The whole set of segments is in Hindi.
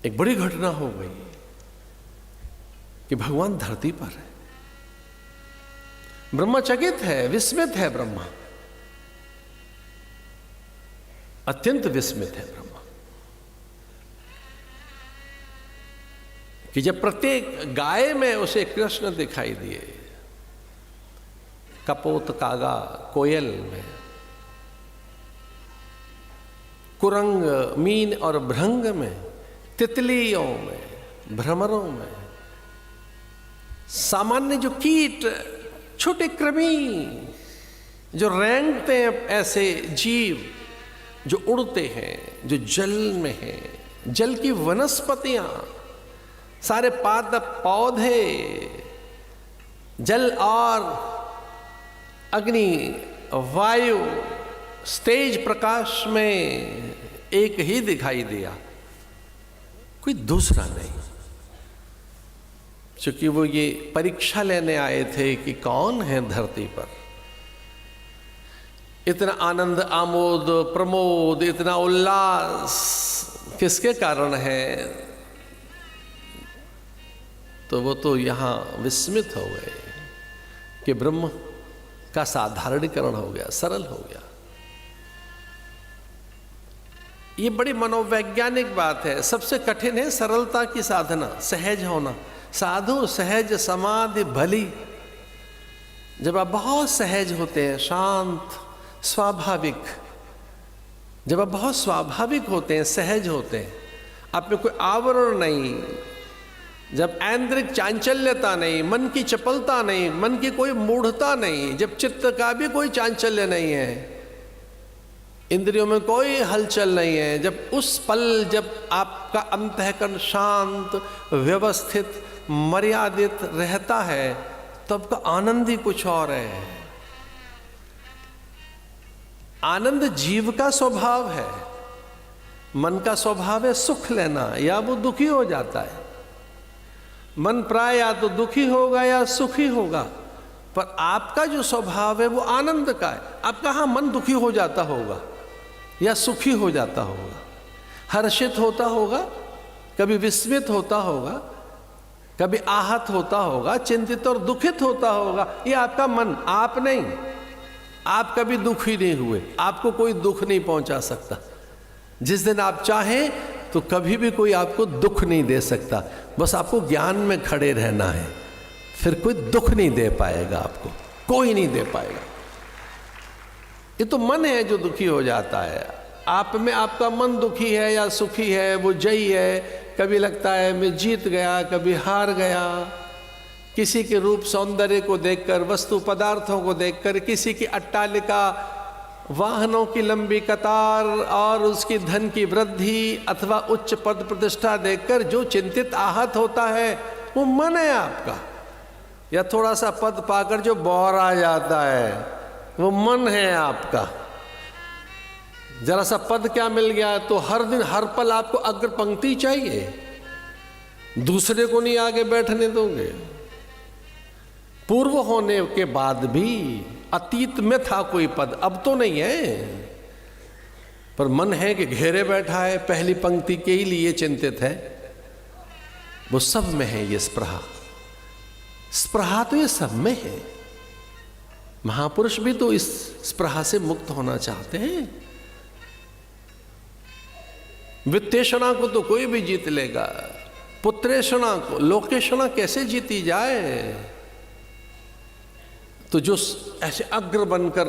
एक बड़ी घटना हो गई कि भगवान धरती पर है। ब्रह्मा चकित है, विस्मित है। ब्रह्मा अत्यंत विस्मित है ब्रह्मा कि जब प्रत्येक गाय में उसे कृष्ण दिखाई दिए, कपोत, कागा, कोयल में, कुरंग, मीन और भृंग में, तितलियों में, भ्रमरों में, सामान्य जो कीट, छोटे कृमि जो रेंगते हैं, ऐसे जीव जो उड़ते हैं, जो जल में हैं, जल की वनस्पतियां, सारे पादप पौधे, जल और अग्नि, वायु, तेज प्रकाश में एक ही दिखाई दिया, कोई दूसरा नहीं। क्योंकि वो ये परीक्षा लेने आए थे कि कौन है धरती पर। इतना आनंद, आमोद, प्रमोद, इतना उल्लास किसके कारण है? तो वो तो यहां विस्मित हो गए कि ब्रह्म का साधारणीकरण हो गया, सरल हो गया। ये बड़ी मनोवैज्ञानिक बात है। सबसे कठिन है सरलता की साधना, सहज होना। साधु सहज समाधि भली। जब आप बहुत सहज होते हैं, शांत, स्वाभाविक, जब आप बहुत स्वाभाविक होते हैं, सहज होते हैं, आप में कोई आवरण नहीं, जब ऐन्द्रिक चांचल्यता नहीं, मन की चपलता नहीं, मन की कोई मूढ़ता नहीं, जब चित्त का भी कोई चांचल्य नहीं है, इंद्रियों में कोई हलचल नहीं है, जब उस पल जब आपका अंतःकरण शांत, व्यवस्थित, मर्यादित रहता है, तब का आनंद ही कुछ और है। आनंद जीव का स्वभाव है। मन का स्वभाव है सुख लेना, या वो दुखी हो जाता है। मन प्राय या तो दुखी होगा या सुखी होगा, पर आपका जो स्वभाव है वो आनंद का है। आप कहाँ मन दुखी हो जाता होगा या सुखी हो जाता होगा, हर्षित होता होगा, कभी विस्मित होता होगा, कभी आहत होता होगा, चिंतित और दुखित होता होगा। ये आपका मन, आप नहीं। आप कभी दुखी नहीं हुए, आपको कोई दुख नहीं पहुंचा सकता। जिस दिन आप चाहें तो कभी भी कोई आपको दुख नहीं दे सकता। बस आपको ज्ञान में खड़े रहना है, फिर कोई दुख नहीं दे पाएगा आपको, कोई नहीं दे पाएगा। ये तो मन है जो दुखी हो जाता है। आप में आपका मन दुखी है या सुखी है, वो जयी है। कभी लगता है मैं जीत गया, कभी हार गया। किसी के रूप सौंदर्य को देखकर, वस्तु पदार्थों को देखकर, किसी की अट्टालिका, वाहनों की लंबी कतार और उसकी धन की वृद्धि अथवा उच्च पद प्रतिष्ठा देखकर जो चिंतित आहत होता है, वो मन है आपका। या थोड़ा सा पद पाकर जो बौरा जाता है, वो मन है आपका। जरा सा पद क्या मिल गया तो हर दिन हर पल आपको अग्र पंक्ति चाहिए, दूसरे को नहीं आगे बैठने दोगे। पूर्व होने के बाद भी अतीत में था कोई पद, अब तो नहीं है, पर मन है कि घेरे बैठा है, पहली पंक्ति के ही लिए चिंतित है। वो सब में है ये स्पृहा। स्पृहा तो ये सब में है। महापुरुष भी तो इस स्पृहा से मुक्त होना चाहते हैं। वित्तेषणा को तो कोई भी जीत लेगा, पुत्रेषणा को, लोकेषणा कैसे जीती जाए? तो जो ऐसे अग्र बनकर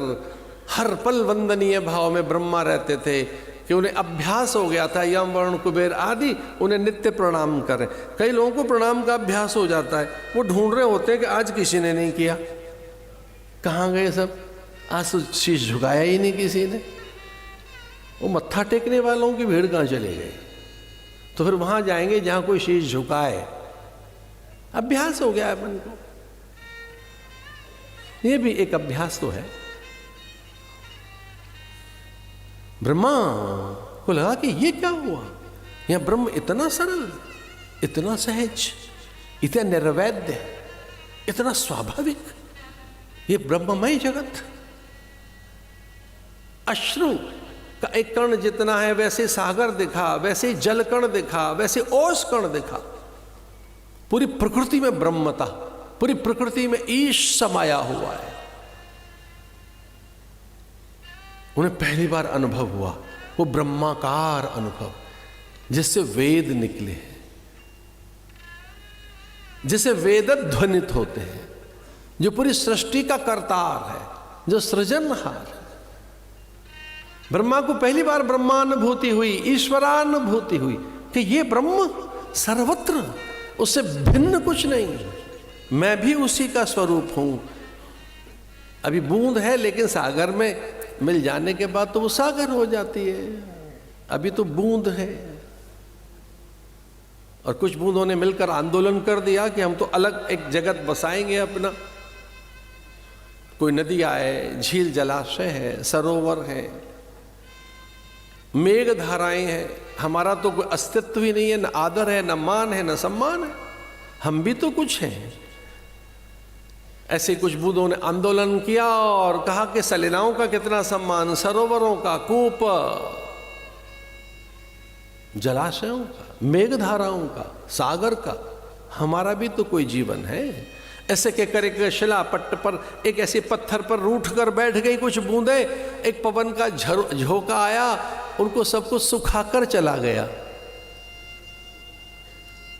हर पल वंदनीय भाव में ब्रह्मा रहते थे कि उन्हें अभ्यास हो गया था, यम, वरुण, कुबेर आदि उन्हें नित्य प्रणाम करें। कई लोगों को प्रणाम का अभ्यास हो जाता है, वो ढूंढ रहे होते हैं कि आज किसी ने नहीं किया। कहाँ गए सब? आज तो शीश झुकाया ही नहीं किसी ने। वो मत्था टेकने वालों की भीड़ कहाँ चले गई? तो फिर वहां जाएंगे जहां कोई शीश झुकाए। अभ्यास हो गया है मन को। ये भी एक अभ्यास तो है। ब्रह्मा को लगा कि ये क्या हुआ, यह ब्रह्म इतना सरल, इतना सहज, इतना निर्वैध, इतना स्वाभाविक, ये ब्रह्ममय जगत। अश्रु का एक कण जितना है, वैसे सागर दिखा, वैसे जल कण दिखा, वैसे ओस कण दिखा। पूरी प्रकृति में ब्रह्मता, पूरी प्रकृति में ईश समाया हुआ है। उन्हें पहली बार अनुभव हुआ वो ब्रह्माकार अनुभव, जिससे वेद निकले हैं, जिसे वेद ध्वनित होते हैं, जो पूरी सृष्टि का कर्तार है, जो सृजनहार है। ब्रह्मा को पहली बार ब्रह्मानुभूति हुई, ईश्वरानुभूति हुई कि ये ब्रह्म सर्वत्र, उससे भिन्न कुछ नहीं, मैं भी उसी का स्वरूप हूं। अभी बूंद है, लेकिन सागर में मिल जाने के बाद तो वो सागर हो जाती है। अभी तो बूंद है, और कुछ बूंदों ने मिलकर आंदोलन कर दिया कि हम तो अलग एक जगत बसाएंगे अपना। कोई नदी है, झील जलाशय है, सरोवर है, मेघ धाराएं हैं, हमारा तो कोई अस्तित्व ही नहीं है, न आदर है, न मान है, न सम्मान है, हम भी तो कुछ हैं। ऐसे कुछ बूंदों ने आंदोलन किया और कहा कि सलिलाओं का कितना सम्मान, सरोवरों का, कूप, जलाशयों का, मेघधाराओं का, सागर का, हमारा भी तो कोई जीवन है। ऐसे कहकर एक शिला पट्ट पर, एक ऐसे पत्थर पर रूठ कर बैठ गई कुछ बूंदे। एक पवन का झोंका आया, उनको सबको सुखाकर चला गया।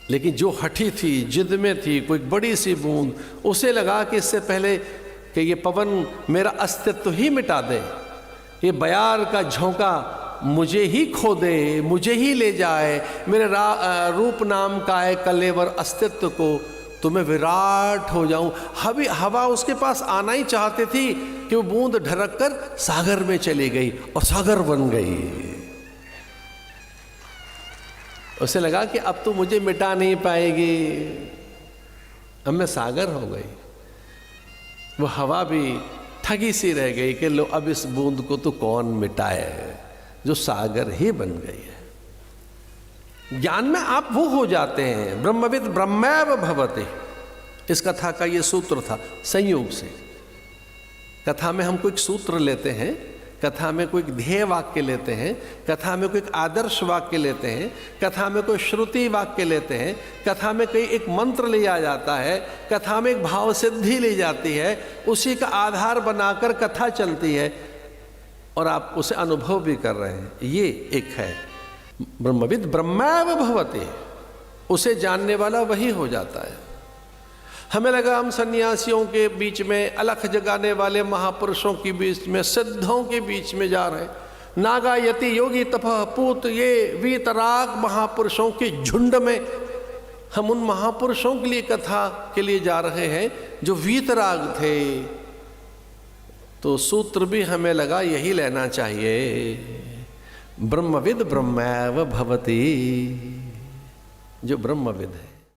लेकिन जो हठी थी, जिद में थी, कोई बड़ी सी बूंद, उसे लगा कि इससे पहले कि ये पवन मेरा अस्तित्व ही मिटा दे, ये बयार का झोंका मुझे ही खो दे, मुझे ही ले जाए, मेरे रूप नाम का है कलेवर अस्तित्व को, तो मैं विराट हो जाऊं। हवा उसके पास आना ही चाहती थी कि वो बूंद ढरक कर सागर में चली गई और सागर बन गई। उसे लगा कि अब तो मुझे मिटा नहीं पाएगी, अब मैं सागर हो गई। वो हवा भी ठगी सी रह गई कि लो अब इस बूंद को तो कौन मिटाए, जो सागर ही बन गई है। ज्ञान में आप वो हो जाते हैं, ब्रह्मविद ब्रह्मैव भवति। इस कथा का ये सूत्र था संयोग से। कथा में हम कोई सूत्र लेते हैं, कथा में कोई ध्येय वाक्य लेते हैं, कथा में कोई आदर्श वाक्य लेते हैं, कथा में कोई श्रुति वाक्य लेते हैं, कथा में कोई एक मंत्र लिया जाता है, कथा में एक भाव सिद्धि ली जाती है, उसी का आधार बनाकर कथा चलती है और आप उसे अनुभव भी कर रहे हैं। ये एक है ब्रह्मविद ब्रह्मैव भवति, उसे जानने वाला वही हो जाता है। हमें लगा हम सन्यासियों के बीच में, अलख जगाने वाले महापुरुषों के बीच में, सिद्धों के बीच में जा रहे हैं। नागा यति योगी तपः पूत, ये वीतराग महापुरुषों के झुंड में हम उन महापुरुषों के लिए कथा के लिए जा रहे हैं जो वीतराग थे। तो सूत्र भी हमें लगा यही लेना चाहिए, ब्रह्मविद ब्रह्मैव भवति, जो ब्रह्मविद है।